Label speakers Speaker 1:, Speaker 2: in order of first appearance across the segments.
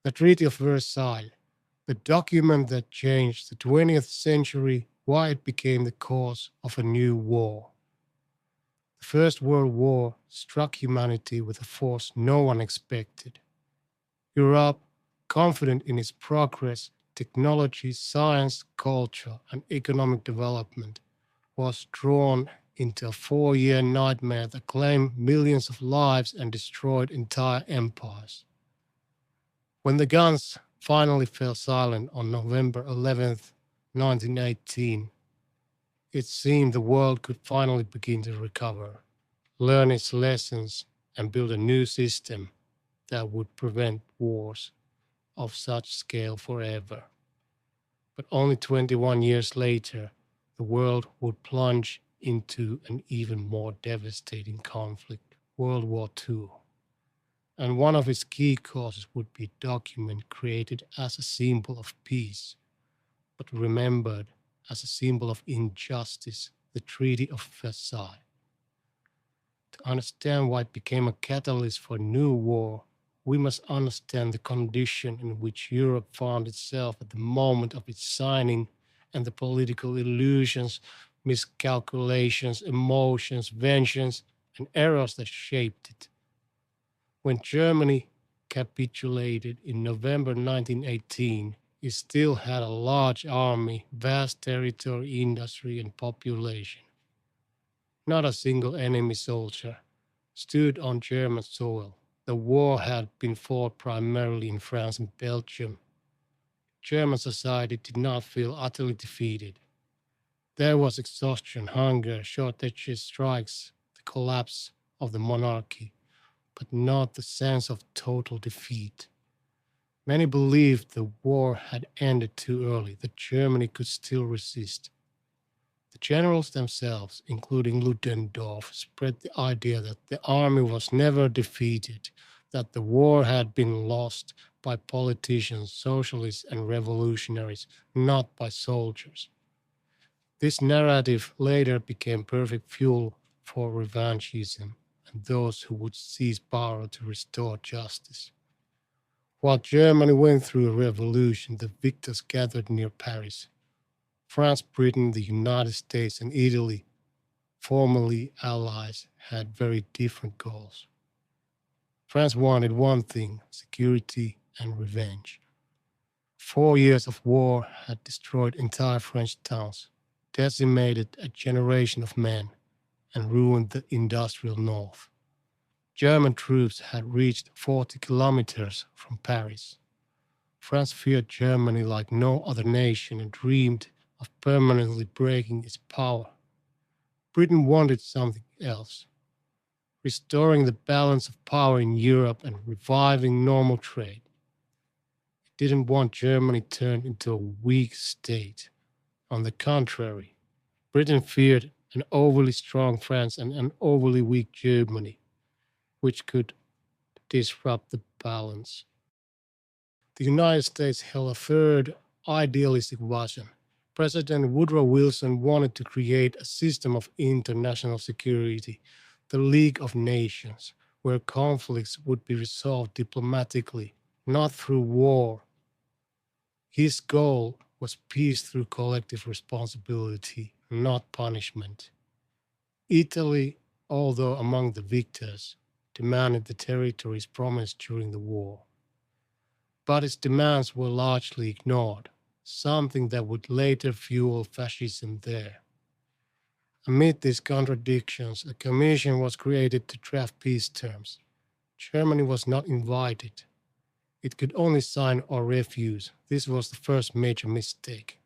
Speaker 1: The Treaty of Versailles, the document that changed the 20th century, why it became the cause of a new war. The First World War struck humanity with a force no one expected. Europe, confident in its progress, technology, science, culture, and economic development, was drawn into a 4 year nightmare that claimed millions of lives and destroyed entire empires. When the guns finally fell silent on November 11th, 1918, it seemed the world could finally begin to recover, learn its lessons, and build a new system that would prevent wars of such scale forever. But only 21 years later, the world would plunge into an even more devastating conflict, World War II. And one of its key causes would be a document created as a symbol of peace, but remembered as a symbol of injustice, the Treaty of Versailles. To understand why it became a catalyst for a new war, we must understand the condition in which Europe found itself at the moment of its signing and the political illusions, miscalculations, emotions, vengeance, and errors that shaped it. When Germany capitulated in November 1918, it still had a large army, vast territory, industry, and population. Not a single enemy soldier stood on German soil. The war had been fought primarily in France and Belgium. German society did not feel utterly defeated. There was exhaustion, hunger, shortages, strikes, the collapse of the monarchy, but not the sense of total defeat. Many believed the war had ended too early, that Germany could still resist. The generals themselves, including Ludendorff, spread the idea that the army was never defeated, that the war had been lost by politicians, socialists, and revolutionaries, not by soldiers. This narrative later became perfect fuel for revanchism and those who would seize power to restore justice. While Germany went through a revolution, the victors gathered near Paris. France, Britain, the United States, and Italy, formerly allies, had very different goals. France wanted one thing: security and revenge. 4 years of war had destroyed entire French towns, decimated a generation of men, and ruined the industrial north. German troops had reached 40 kilometers from Paris. France feared Germany like no other nation and dreamed of permanently breaking its power. Britain wanted something else: restoring the balance of power in Europe and reviving normal trade. It didn't want Germany turned into a weak state. On the contrary, Britain feared an overly strong France and an overly weak Germany, which could disrupt the balance. The United States held a third idealistic vision. President Woodrow Wilson wanted to create a system of international security, the League of Nations, where conflicts would be resolved diplomatically, not through war. His goal was peace through collective responsibility, not punishment. Italy, although among the victors, demanded the territories promised during the war. But its demands were largely ignored, something that would later fuel fascism there. Amid these contradictions, a commission was created to draft peace terms. Germany was not invited. It could only sign or refuse. This was the first major mistake.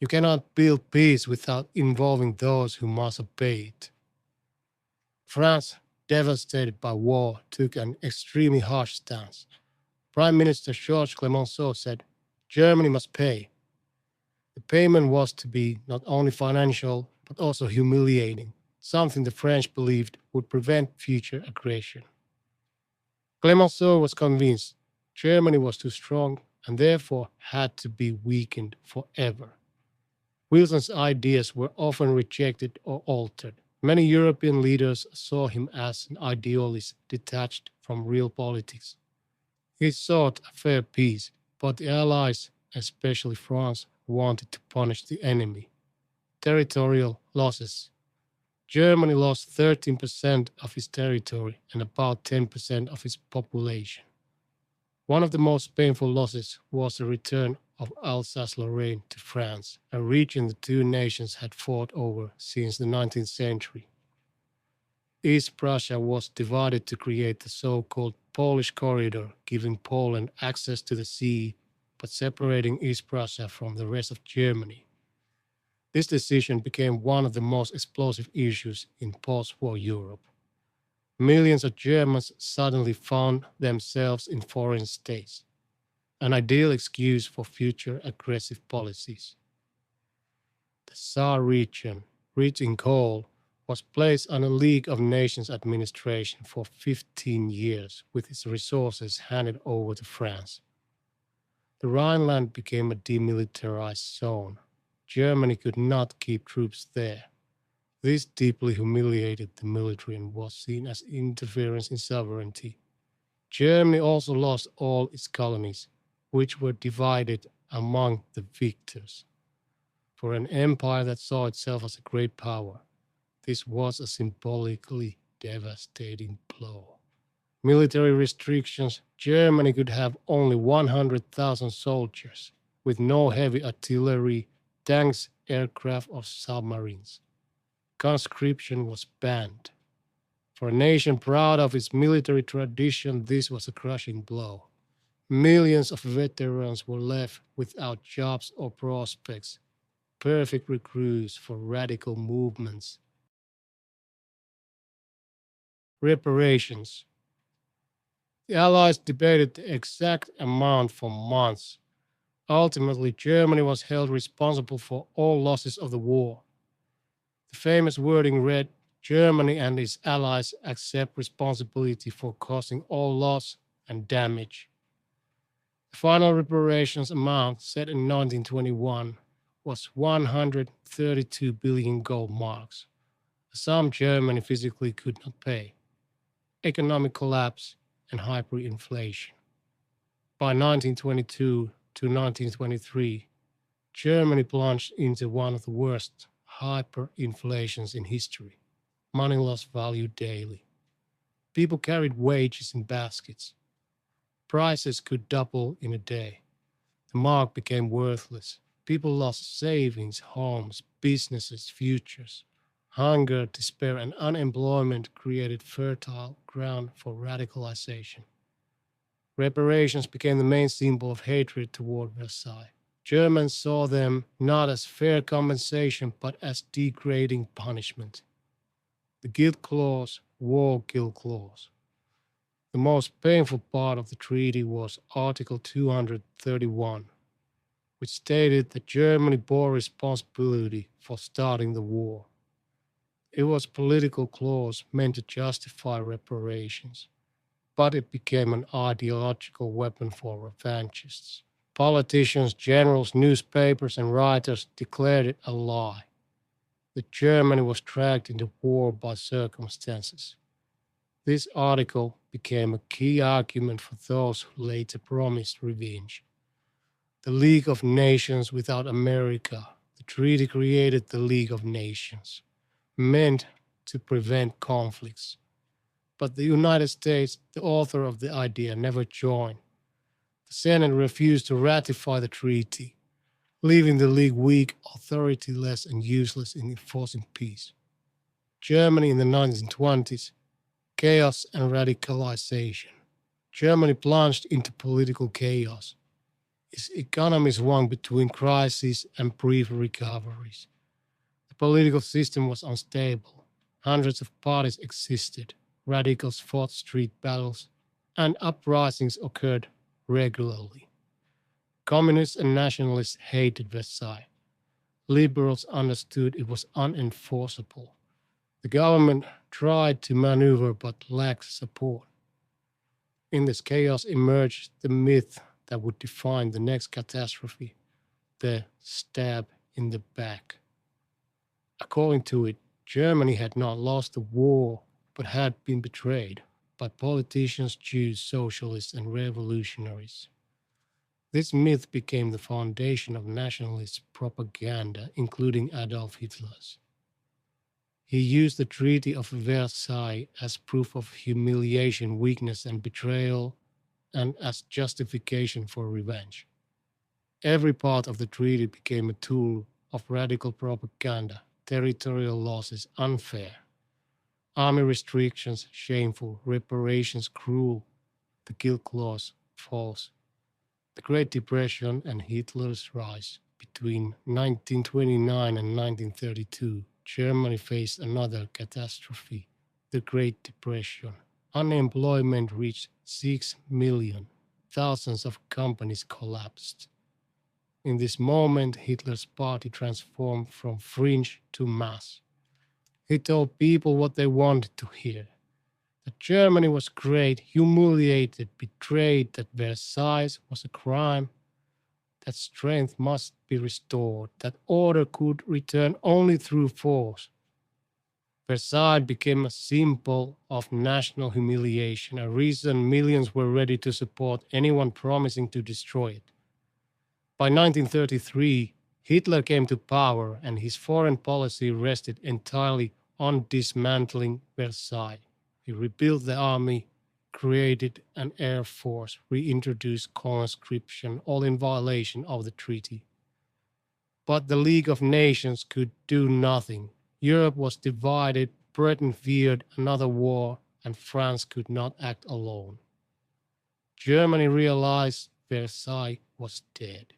Speaker 1: You cannot build peace without involving those who must obey it. France, devastated by war, took an extremely harsh stance. Prime Minister Georges Clemenceau said, "Germany must pay." The payment was to be not only financial, but also humiliating, something the French believed would prevent future aggression. Clemenceau was convinced Germany was too strong and therefore had to be weakened forever. Wilson's ideas were often rejected or altered. Many European leaders saw him as an idealist detached from real politics. He sought a fair peace, but the Allies, especially France, wanted to punish the enemy. Territorial losses. Germany lost 13% of its territory and about 10% of its population. One of the most painful losses was the return of Alsace-Lorraine to France, a region the two nations had fought over since the 19th century. East Prussia was divided to create the so-called Polish Corridor, giving Poland access to the sea but separating East Prussia from the rest of Germany. This decision became one of the most explosive issues in post-war Europe. Millions of Germans suddenly found themselves in foreign states, an ideal excuse for future aggressive policies. The Saar region, rich in coal, was placed under League of Nations administration for 15 years, with its resources handed over to France. The Rhineland became a demilitarized zone. Germany could not keep troops there. This deeply humiliated the military and was seen as interference in sovereignty. Germany also lost all its colonies, which were divided among the victors. For an empire that saw itself as a great power, this was a symbolically devastating blow. Military restrictions. Germany could have only 100,000 soldiers, with no heavy artillery, tanks, aircraft, or submarines. Conscription was banned. For a nation proud of its military tradition, this was a crushing blow. Millions of veterans were left without jobs or prospects, perfect recruits for radical movements. Reparations. The Allies debated the exact amount for months. Ultimately, Germany was held responsible for all losses of the war. The famous wording read, Germany and its allies accept responsibility for causing all loss and damage. The final reparations amount, set in 1921, was 132 billion gold marks, a sum Germany physically could not pay. Economic collapse and hyperinflation. By 1922 to 1923, Germany plunged into one of the worst hyperinflations in history. Money lost value daily. People carried wages in baskets. Prices could double in a day. The mark became worthless. People lost savings, homes, businesses, futures. Hunger, despair, and unemployment created fertile ground for radicalization. Reparations became the main symbol of hatred toward Versailles. Germans saw them not as fair compensation but as degrading punishment. The guilt clause, war guilt clause. The most painful part of the treaty was Article 231, which stated that Germany bore responsibility for starting the war. It was a political clause meant to justify reparations, but it became an ideological weapon for revanchists. Politicians, generals, newspapers, and writers declared it a lie, that Germany was dragged into war by circumstances. This article became a key argument for those who later promised revenge. The League of Nations without America. The treaty created the League of Nations, meant to prevent conflicts. But the United States, the author of the idea, never joined. The Senate refused to ratify the treaty, leaving the League weak, authorityless, and useless in enforcing peace. Germany in the 1920s, chaos and radicalization. Germany plunged into political chaos. Its economy swung between crises and brief recoveries. The political system was unstable. Hundreds of parties existed. Radicals fought street battles, and uprisings occurred regularly. Communists and nationalists hated Versailles. Liberals understood it was unenforceable. The government tried to maneuver but lacked support. In this chaos emerged the myth that would define the next catastrophe, the stab in the back. According to it, Germany had not lost the war but had been betrayed. but politicians choose socialists and revolutionaries. This myth became the foundation of nationalist propaganda, including Adolf Hitler's. He used the Treaty of Versailles as proof of humiliation, weakness, and betrayal, and as justification for revenge. Every part of the treaty became a tool of radical propaganda. Territorial losses unfair, army restrictions shameful, reparations cruel, the guilt clause false. The Great Depression and Hitler's rise. Between 1929 and 1932, Germany faced another catastrophe, the Great Depression. Unemployment reached 6 million. Thousands of companies collapsed. In this moment, Hitler's party transformed from fringe to mass. He told people what they wanted to hear: that Germany was great, humiliated, betrayed, that Versailles was a crime, that strength must be restored, that order could return only through force. Versailles became a symbol of national humiliation, a reason millions were ready to support anyone promising to destroy it. By 1933, Hitler came to power and his foreign policy rested entirely on dismantling Versailles. He rebuilt the army, created an air force, reintroduced conscription, all in violation of the treaty. But the League of Nations could do nothing. Europe was divided, Britain feared another war, and France could not act alone. Germany realized Versailles was dead.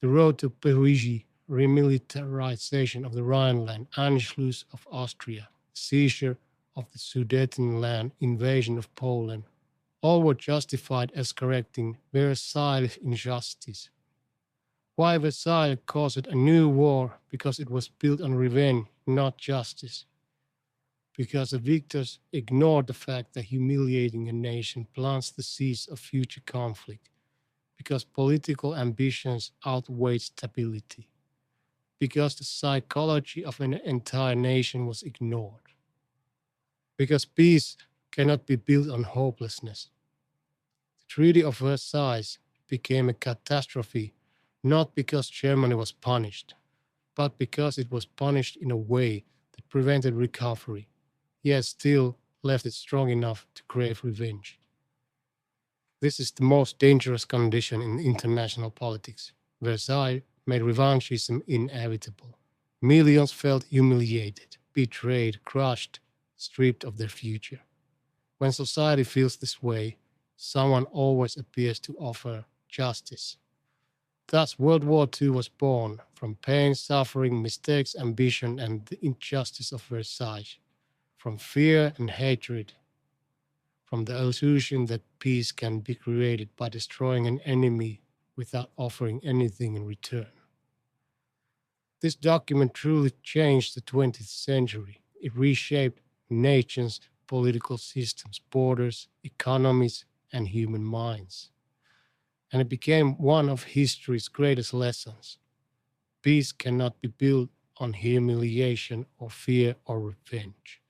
Speaker 1: The road to Versailles, remilitarization of the Rhineland, Anschluss of Austria, seizure of the Sudetenland, invasion of Poland, all were justified as correcting Versailles' injustice. Why Versailles caused a new war? Because it was built on revenge, not justice. Because the victors ignored the fact that humiliating a nation plants the seeds of future conflict. Because political ambitions outweighed stability. Because the psychology of an entire nation was ignored. Because peace cannot be built on hopelessness. The Treaty of Versailles became a catastrophe not because Germany was punished, but because it was punished in a way that prevented recovery, yet still left it strong enough to crave revenge. This is the most dangerous condition in international politics. Versailles made revanchism inevitable. Millions felt humiliated, betrayed, crushed, stripped of their future. When society feels this way, someone always appears to offer justice. Thus, World War II was born from pain, suffering, mistakes, ambition, and the injustice of Versailles, from fear and hatred, from the illusion that peace can be created by destroying an enemy without offering anything in return. This document truly changed the 20th century. It reshaped nations, political systems, borders, economies, and human minds. And it became one of history's greatest lessons. Peace cannot be built on humiliation or fear or revenge.